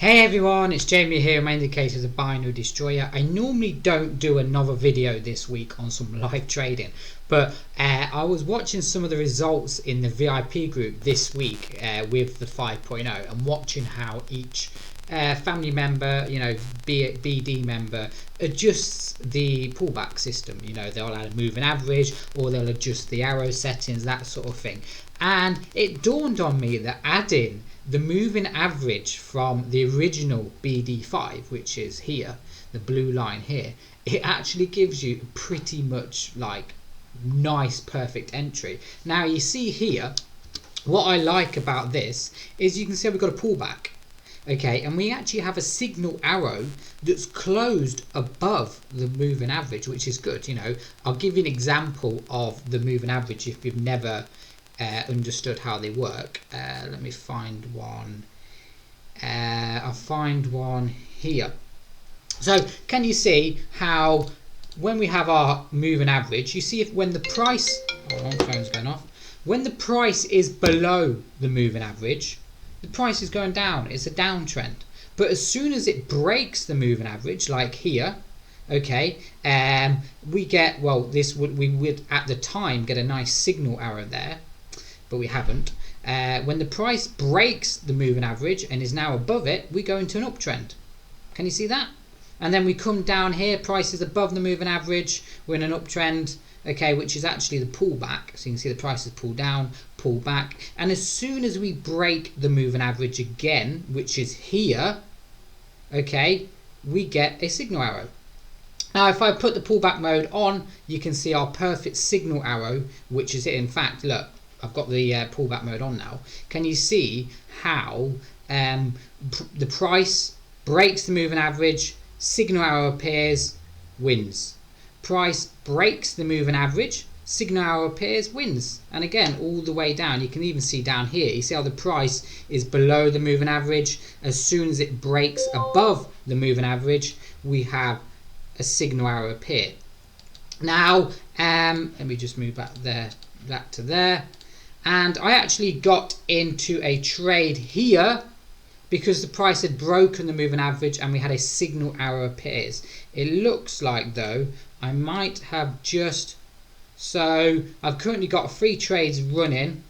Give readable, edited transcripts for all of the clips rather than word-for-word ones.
Hey everyone, it's Jamie here, my indicator the binary destroyer. I normally don't do another video this week on some live trading, but I was watching some of the results in the VIP group this week with the 5.0 and watching how each family member, BD member adjusts the pullback system. They'll add a moving average or they'll adjust the arrow settings, that sort of thing. And it dawned on me that adding the moving average from the original BD5, which is here, the blue line here, it actually gives you pretty much like nice perfect entry. Now you see here, what I like about this is you can see we've got a pullback, okay, and we actually have a signal arrow that's closed above the moving average, which is good. I'll give you an example of the moving average if you've never understood how they work. Let me find one. I'll find one here. So can you see how when we have our moving average, you see if when the price, phone's going off, when the price is below the moving average, the price is going down, it's a downtrend. But as soon as it breaks the moving average, like here, okay, we get, we would at the time get a nice signal arrow there, but we haven't. When the price breaks the moving average and is now above it, we go into an uptrend. Can you see that? And then we come down here, price is above the moving average, we're in an uptrend, okay, which is actually the pullback. So you can see the price is pulled down, pull back, and as soon as we break the moving average again, which is here, okay, we get a signal arrow. Now if I put the pullback mode on, you can see our perfect signal arrow, which is it. In fact, look, I've got the pullback mode on now. Can you see how the price breaks the moving average, signal arrow appears, wins. Price breaks the moving average, signal arrow appears, wins. And again, all the way down, you can even see down here, you see how the price is below the moving average. As soon as it breaks above the moving average, we have a signal arrow appear. Now, let me just move back there, that to there. And I actually got into a trade here because the price had broken the moving average and we had a signal arrow appears. It looks like though I might have just, so I've currently got 3 trades running.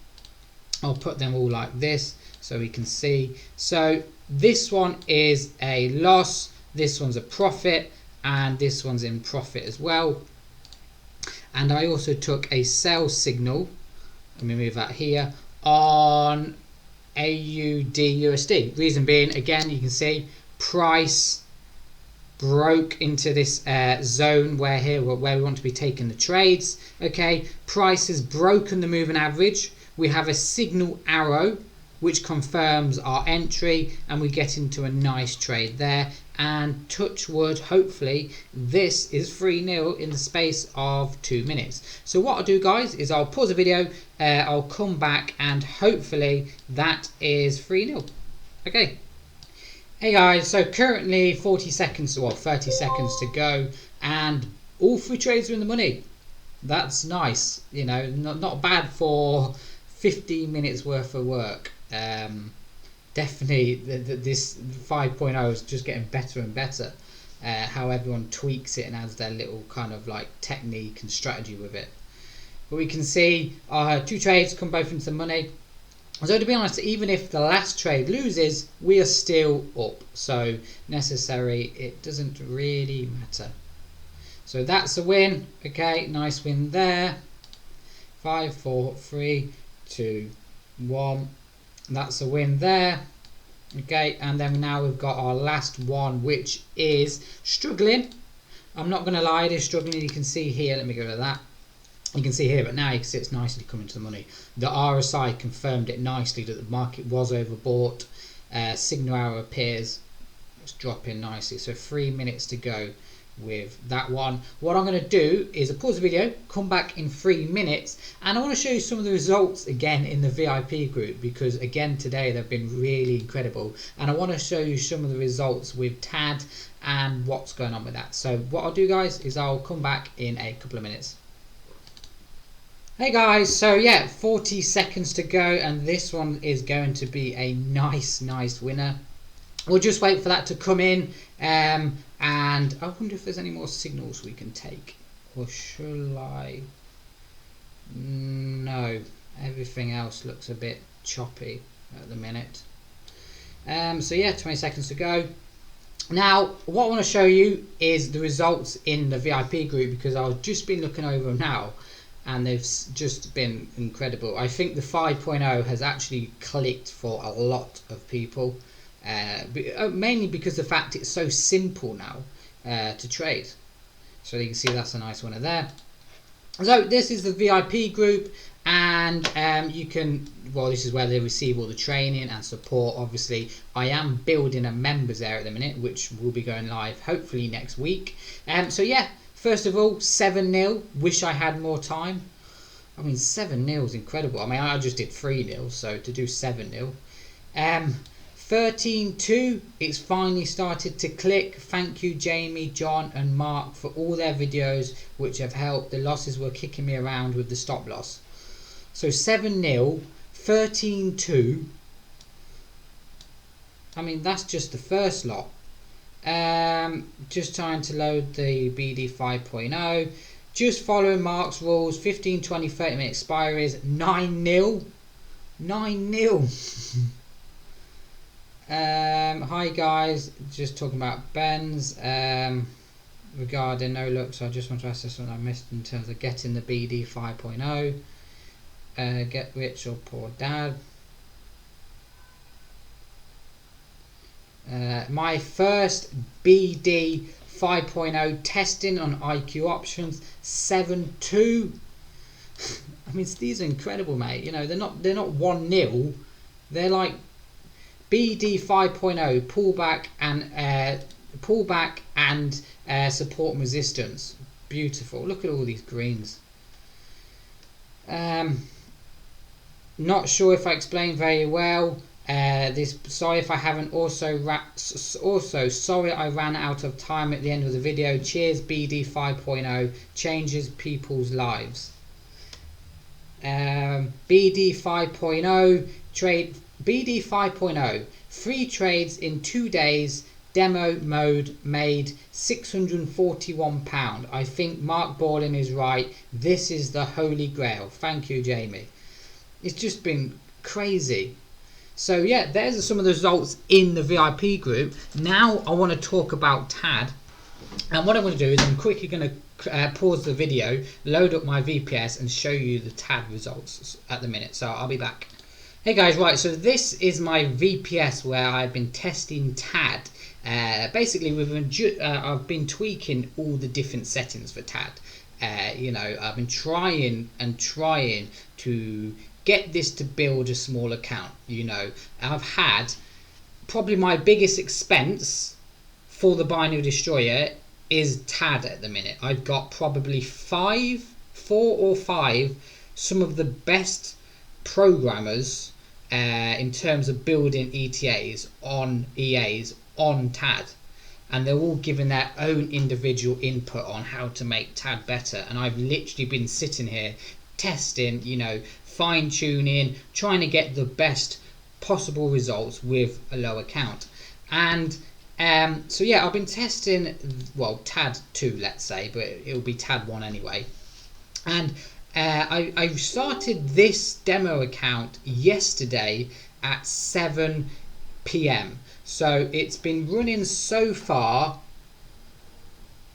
I'll put them all like this so we can see. So this one is a loss, this one's a profit, and this one's in profit as well. And I also took a sell signal, let me move that here, on AUD/USD. Reason being, again, you can see price broke into this zone where we want to be taking the trades. Okay, price has broken the moving average. We have a signal arrow which confirms our entry, and we get into a nice trade there. And touch wood, hopefully this is 3-0 in the space of 2 minutes. So what I'll do, guys, is I'll pause the video, I'll come back, and hopefully that is 3-0. Okay. Hey guys, so currently 30 seconds to go, and all 3 trades are in the money. That's nice, not bad for 15 minutes worth of work. Definitely this 5.0 is just getting better and better, how everyone tweaks it and adds their little kind of like technique and strategy with it. But we can see our 2 trades come both into the money. So to be honest, even if the last trade loses, we are still up, so necessary, it doesn't really matter. So that's a win. Okay, nice win there. 5, 4, 3, 2, 1. That's a win there. Okay, and then now we've got our last one, which is struggling. I'm not going to lie, it is struggling. You can see here, let me go to that. You can see here, but now you can see it's nicely coming to the money. The RSI confirmed it nicely that the market was overbought. Signal arrow appears, it's dropping nicely. So 3 minutes to go with that one. What I'm going to do is I'll pause the video, come back in 3 minutes, and I want to show you some of the results again in the VIP group, because again today they've been really incredible, and I want to show you some of the results with TAD and what's going on with that. So what I'll do, guys, is I'll come back in a couple of minutes. Hey guys, so yeah, 40 seconds to go, and this one is going to be a nice winner. we'll just wait for that to come in, and I wonder if there's any more signals we can take, or shall I? No, everything else looks a bit choppy at the minute. So yeah, 20 seconds to go. Now what I want to show you is the results in the VIP group, because I've just been looking over them now and they've just been incredible. I think the 5.0 has actually clicked for a lot of people, mainly because the fact it's so simple now to trade. So you can see that's a nice one there. So this is the VIP group, and you can, well, this is where they receive all the training and support. Obviously I am building a members area at the minute, which will be going live hopefully next week. So yeah, first of all, 7-0. Wish I had more time. I mean, 7-0 is incredible. I mean, I just did 3-0, so to do 7-0. 13-2, it's finally started to click. Thank you Jamie, John and Mark for all their videos which have helped. The losses were kicking me around with the stop loss. So 7-0, 13-2. I mean, that's just the first lot. Just trying to load the BD 5.0. Just following Mark's rules. 15, 20, 30 minute expiries. 9-0. 9-0. Hi guys, just talking about Ben's regarding no look, so I just want to ask this one I missed in terms of getting the BD 5.0. Get rich or poor dad. My first BD 5.0 testing on IQ options, 7-2. I mean, these are incredible, mate. You know, they're not 1-0. They're like BD 5.0 pullback and support and resistance. Beautiful. Look at all these greens. Not sure if I explained very well. Sorry if I haven't. Also sorry I ran out of time at the end of the video. Cheers. BD 5.0 changes people's lives. BD 5.0 trade. BD 5.0 free trades in 2 days. Demo mode made £641. I think Mark Borland is right. This is the holy grail. Thank you, Jamie. It's just been crazy. So yeah, there's some of the results in the VIP group. Now I want to talk about TAD, and what I'm going to do is I'm quickly going to pause the video, load up my VPS and show you the TAD results at the minute. So I'll be back. Hey guys, right, so this is my VPS where I've been testing TAD. Basically I've been tweaking all the different settings for TAD. You know, I've been trying to get this to build a small account. You know, I've had probably my biggest expense for the binary destroyer is TAD at the minute. I've got probably 4 or 5 some of the best programmers in terms of building ETAs on EAs on TAD, and they're all giving their own individual input on how to make TAD better. And I've literally been sitting here testing, you know, fine-tuning, trying to get the best possible results with a low account. And so yeah, I've been testing, well, TAD 2, let's say, but it'll be TAD 1 anyway. And I started this demo account yesterday at 7 PM. So it's been running so far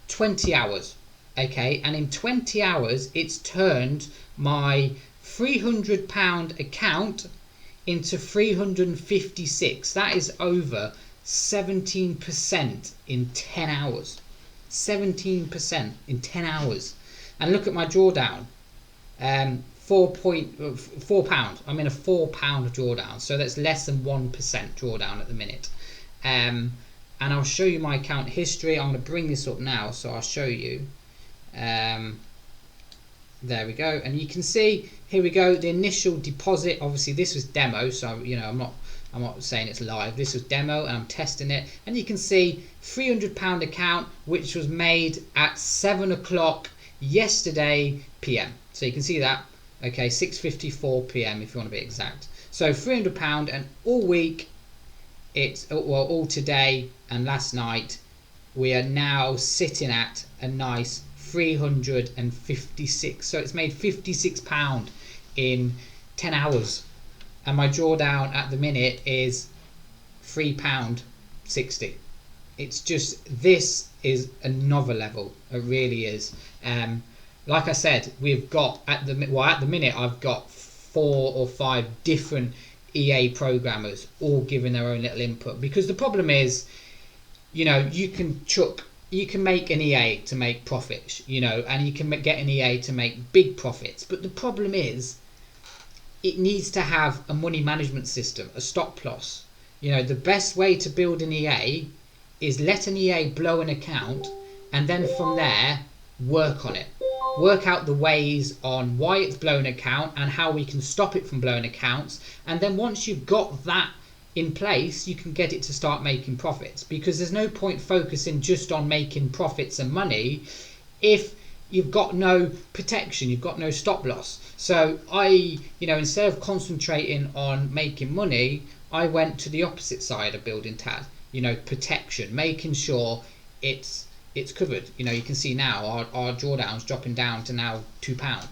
20 hours. Okay, and in 20 hours it's turned my £300 account into 356. That is over 17% in 10 hours. 17% in 10 hours. And look at my drawdown. £4. I'm in a £4 drawdown, so that's less than 1% drawdown at the minute. And I'll show you my account history. I'm going to bring this up now, so I'll show you. There we go, and you can see here we go. The initial deposit, obviously this was demo, so you know I'm not saying it's live. This was demo, and I'm testing it, and you can see £300 account which was made at 7 o'clock yesterday PM. So you can see that. Okay, 6:54 PM if you want to be exact. So £300, and all week it's all today and last night, we are now sitting at a nice 356. So it's made £56 in 10 hours, and my drawdown at the minute is £3.60. It's just, this is another level. It really is. Like I said, we've got at the minute I've got 4 or 5 different EA programmers all giving their own little input, because the problem is, you know, you can make an EA to make profits, you know, and you can get an EA to make big profits, but the problem is it needs to have a money management system, a stop loss. You know, the best way to build an EA is let an EA blow an account, and then from there work on it. Work out the ways on why it's blown an account and how we can stop it from blowing accounts. And then once you've got that in place, you can get it to start making profits, because there's no point focusing just on making profits and money if you've got no protection, you've got no stop loss. So instead of concentrating on making money, I went to the opposite side of building TAD, you know, protection, making sure it's covered. You know, you can see now our drawdowns dropping down to now £2.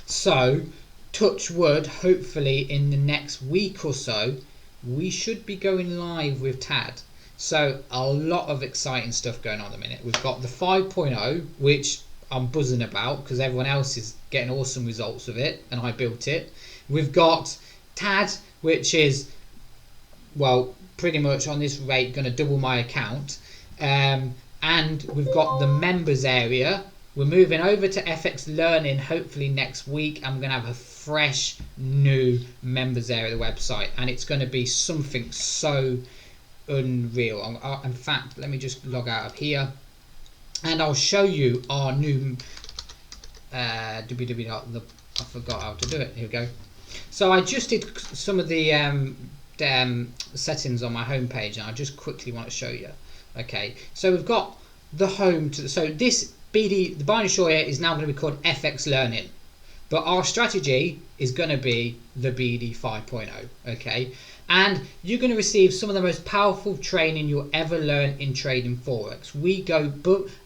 So touch wood, hopefully in the next week or so we should be going live with TAD. So a lot of exciting stuff going on at the minute. We've got the 5.0, which I'm buzzing about because everyone else is getting awesome results with it and I built it. We've got TAD, which is, well, pretty much on this rate going to double my account. And we've got the members area. We're moving over to FX Learning hopefully next week. I'm going to have a fresh new members area of the website, and it's going to be something so unreal. In fact, let me just log out of here and I'll show you our new I forgot how to do it. Here we go. So I just did some of the settings on my home page, and I just quickly want to show you. Okay, so we've got the home to so this the binary destroyer is now going to be called FX Learning, but our strategy is going to be the BD 5.0. okay, and you're going to receive some of the most powerful training you'll ever learn in trading forex. We go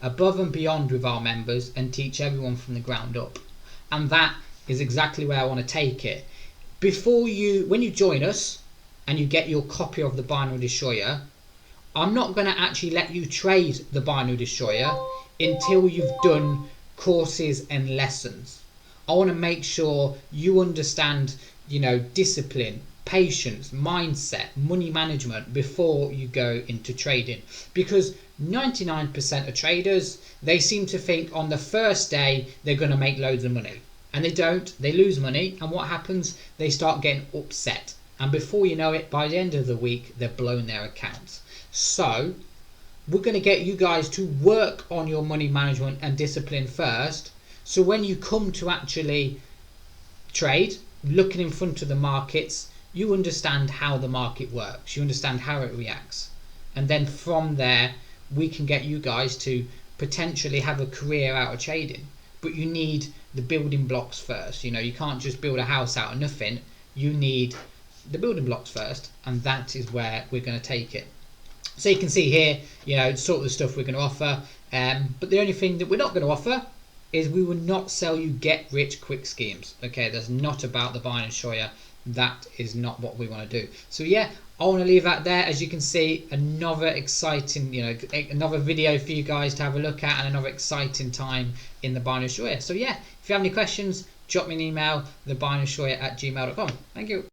above and beyond with our members and teach everyone from the ground up, and that is exactly where I want to take it. When you join us and you get your copy of the binary destroyer, I'm not going to actually let you trade the binary destroyer until you've done courses and lessons. I want to make sure you understand, you know, discipline, patience, mindset, money management before you go into trading, because 99% of traders, they seem to think on the first day they're going to make loads of money, and they don't. They lose money, and what happens? They start getting upset, and before you know it, by the end of the week they've blown their accounts. So we're going to get you guys to work on your money management and discipline first, so when you come to actually trade, looking in front of the markets, you understand how the market works, you understand how it reacts, and then from there we can get you guys to potentially have a career out of trading. But you need the building blocks first. You know, you can't just build a house out of nothing. You need the building blocks first, and that is where we're going to take it. So you can see here, you know, sort of the stuff we're going to offer, but the only thing that we're not going to offer is we will not sell you get rich quick schemes. Okay, that's not about the binary destroyer. That is not what we want to do. So yeah, I want to leave that there. As you can see, another exciting, you know, another video for you guys to have a look at, and another exciting time in the binary destroyer. So yeah, if you have any questions, drop me an email, thebinarydestroyer@gmail.com. Thank you.